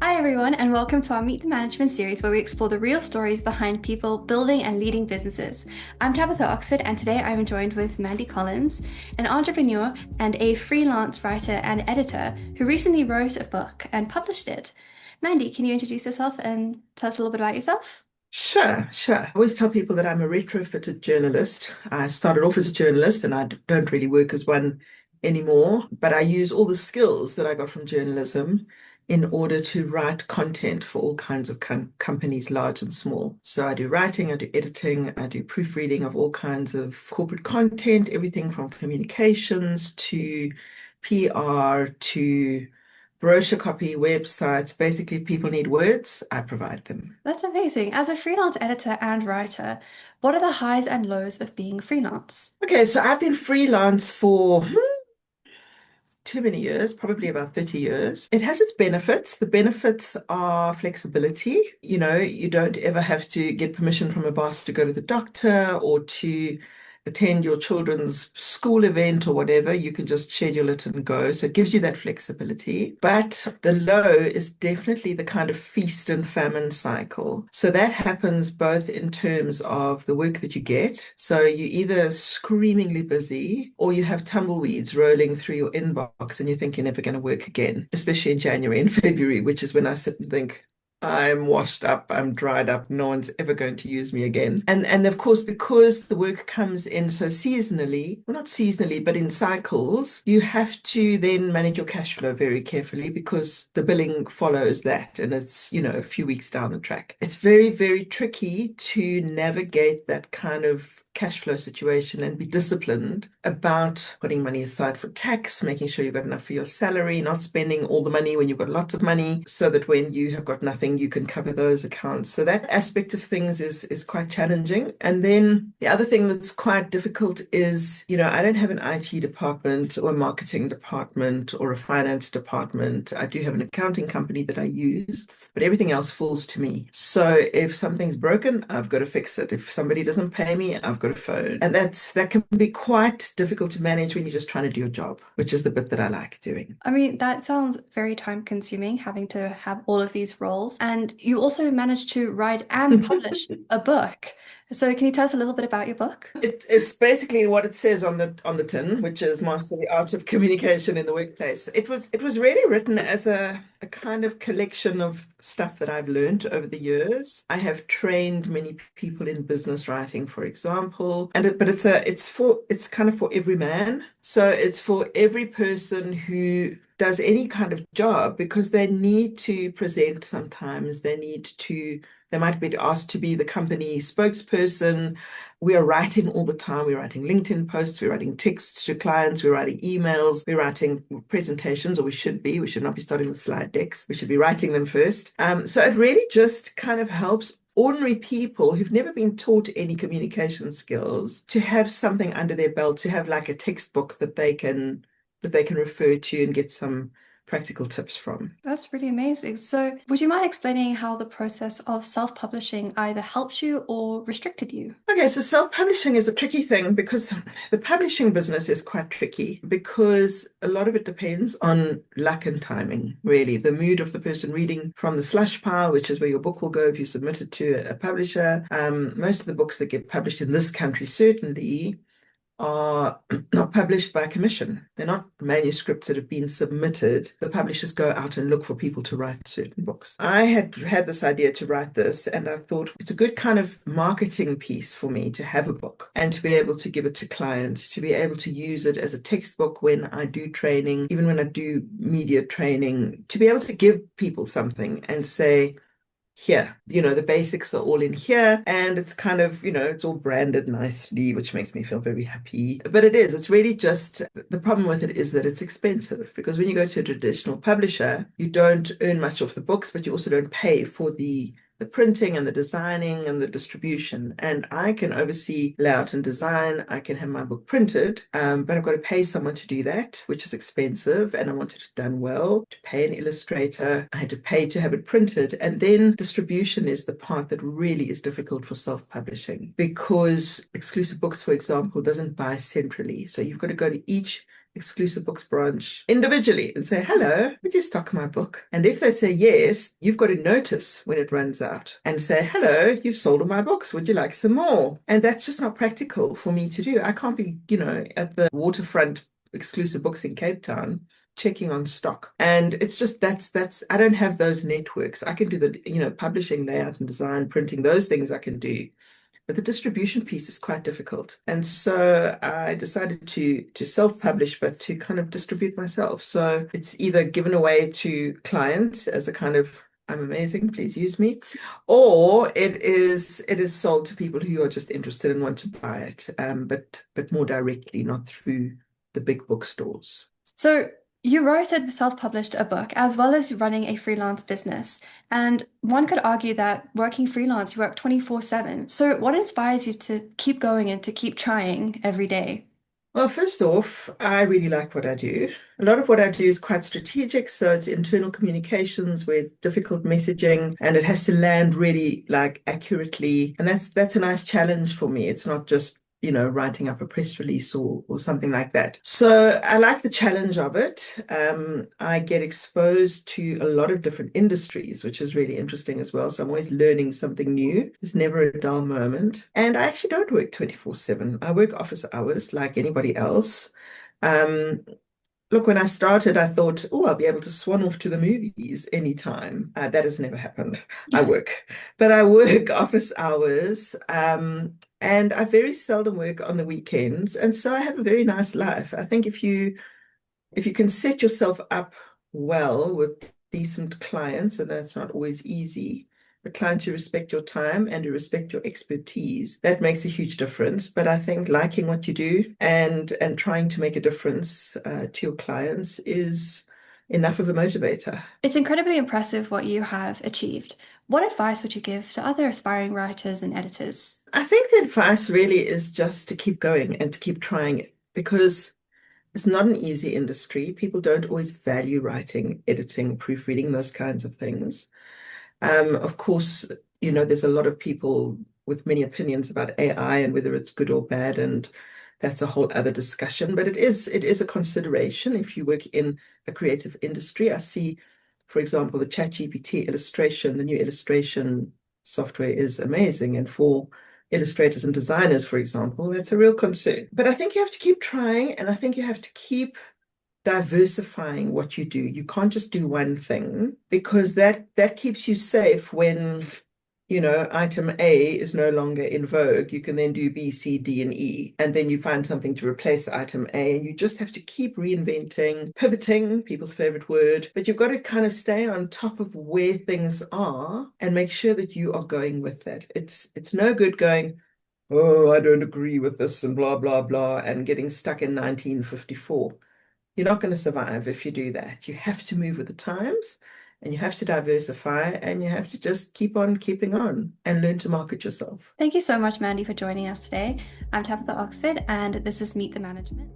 Hi, everyone, and welcome to our Meet the Management series where we explore the real stories behind people building and leading businesses. I'm Tabitha Oxford, and today I'm joined with Mandy Collins, an entrepreneur and a freelance writer and editor who recently wrote a book and published it. Mandy, can you introduce yourself and tell us a little bit about yourself? Sure. I always tell people that I'm a retrofitted journalist. I started off as a journalist and don't really work as one anymore, but I use all the skills that I got from journalism in order to write content for all kinds of companies, large and small. So I do writing, I do editing, I do proofreading of all kinds of corporate content, everything from communications to PR to brochure copy, websites. Basically, if people need words, I provide them. That's amazing. As a freelance editor and writer, what are the highs and lows of being freelance? Okay, so I've been freelance for too many years, probably about 30 years. It has its benefits. The benefits are flexibility. You know, you don't ever have to get permission from a boss to go to the doctor or to attend your children's school event or whatever. You can just schedule it and go. So it gives you that flexibility. But the low is definitely the kind of feast and famine cycle. So that happens both in terms of the work that you get. So you're either screamingly busy or you have tumbleweeds rolling through your inbox and you think you're never going to work again, especially in January and February, which is when I sit and think, I'm washed up, I'm dried up, no one's ever going to use me again. And of course, because the work comes in so seasonally, well, not seasonally, but in cycles, you have to then manage your cash flow very carefully because the billing follows that and it's, a few weeks down the track. It's very, very tricky to navigate that kind of cash flow situation and be disciplined about putting money aside for tax, making sure you've got enough for your salary, not spending all the money when you've got lots of money, so that when you have got nothing, you can cover those accounts. So that aspect of things is quite challenging. And then the other thing that's quite difficult is, I don't have an IT department or a marketing department or a finance department. I do have an accounting company that I use, but everything else falls to me. So if something's broken, I've got to fix it. If somebody doesn't pay me, I've got a phone. And that can be quite difficult to manage when you're just trying to do your job, which is the bit that I like doing. I mean, that sounds very time consuming, having to have all of these roles. And you also managed to write and publish a book. So, can you tell us a little bit about your book? It's basically what it says on the tin, which is Master the Art of Communication in the Workplace. It was really written as a kind of collection of stuff that I've learned over the years. I have trained many people in business writing, for example, but it's kind of for every man. So it's for every person who does any kind of job because they need to present sometimes. They might be asked to be the company spokesperson. We are writing all the time. We're writing LinkedIn posts, we're writing texts to clients, we're writing emails, we're writing presentations, or we should be. We should not be starting with slide decks. We should be writing them first. So it really just kind of helps ordinary people who've never been taught any communication skills to have something under their belt, to have like a textbook that they can refer to and get some practical tips from. That's really amazing. So, would you mind explaining how the process of self-publishing either helped you or restricted you? Okay, so self-publishing is a tricky thing because the publishing business is quite tricky because a lot of it depends on luck and timing, really. The mood of the person reading from the slush pile, which is where your book will go if you submit it to a publisher. Most of the books that get published in this country certainly are not published by commission. They're not manuscripts that have been submitted. The publishers go out and look for people to write certain books. I had this idea to write this, and I thought it's a good kind of marketing piece for me to have a book and to be able to give it to clients, to be able to use it as a textbook when I do training, even when I do media training, to be able to give people something and say, here. The basics are all in here, and it's kind of, it's all branded nicely, which makes me feel very happy. But it's really just the problem with it is that it's expensive because when you go to a traditional publisher, you don't earn much off the books, but you also don't pay for the printing and the designing and the distribution. And I can oversee layout and design. I can have my book printed, but I've got to pay someone to do that, which is expensive. And I wanted it done well, to pay an illustrator. I had to pay to have it printed. And then distribution is the part that really is difficult for self-publishing because Exclusive Books, for example, doesn't buy centrally. So you've got to go to each exclusive books branch individually and say, hello, would you stock my book? And if they say yes, you've got to notice when it runs out and say, hello, you've sold all my books. Would you like some more? And that's just not practical for me to do. I can't be, at the waterfront exclusive books in Cape Town checking on stock. And it's just that's I don't have those networks. I can do the, publishing, layout and design, printing, those things I can do. But the distribution piece is quite difficult. And so I decided to self-publish, but to kind of distribute myself. So it's either given away to clients as a kind of, I'm amazing, please use me, or it is sold to people who are just interested and want to buy it, but more directly, not through the big bookstores. So you wrote and self-published a book as well as running a freelance business. And one could argue that working freelance, you work 24/7. So what inspires you to keep going and to keep trying every day? Well, first off, I really like what I do. A lot of what I do is quite strategic, so it's internal communications with difficult messaging, and it has to land really like accurately. And that's a nice challenge for me. It's not just writing up a press release or something like that. So I like the challenge of it. I get exposed to a lot of different industries, which is really interesting as well. So I'm always learning something new. There's never a dull moment. And I actually don't work 24/7. I work office hours like anybody else. Um, Look, when I started, I thought, oh, I'll be able to swan off to the movies anytime. That has never happened. I work, but I work office hours, and I very seldom work on the weekends. And so I have a very nice life. I think if you can set yourself up well with decent clients, and that's not always easy, but clients who respect your time and who respect your expertise, that makes a huge difference. But I think liking what you do and trying to make a difference to your clients is enough of a motivator. It's incredibly impressive what you have achieved. What advice would you give to other aspiring writers and editors? I think the advice really is just to keep going and to keep trying it because it's not an easy industry. People don't always value writing, editing, proofreading, those kinds of things. Of course, there's a lot of people with many opinions about AI and whether it's good or bad, and that's a whole other discussion. But it is a consideration if you work in a creative industry. I see, for example, the ChatGPT illustration, the new illustration software is amazing. And for illustrators and designers, for example, that's a real concern. But I think you have to keep trying, and I think you have to keep diversifying what you do. You can't just do one thing because that keeps you safe when, item A is no longer in vogue. You can then do B, C, D, and E, and then you find something to replace item A, and you just have to keep reinventing, pivoting, people's favorite word, but you've got to kind of stay on top of where things are and make sure that you are going with that. It's no good going, oh, I don't agree with this and blah, blah, blah, and getting stuck in 1954. You're not going to survive if you do that. You have to move with the times and you have to diversify and you have to just keep on keeping on and learn to market yourself. Thank you so much, Mandy, for joining us today. I'm Tabitha Oxford, and this is Meet the Management.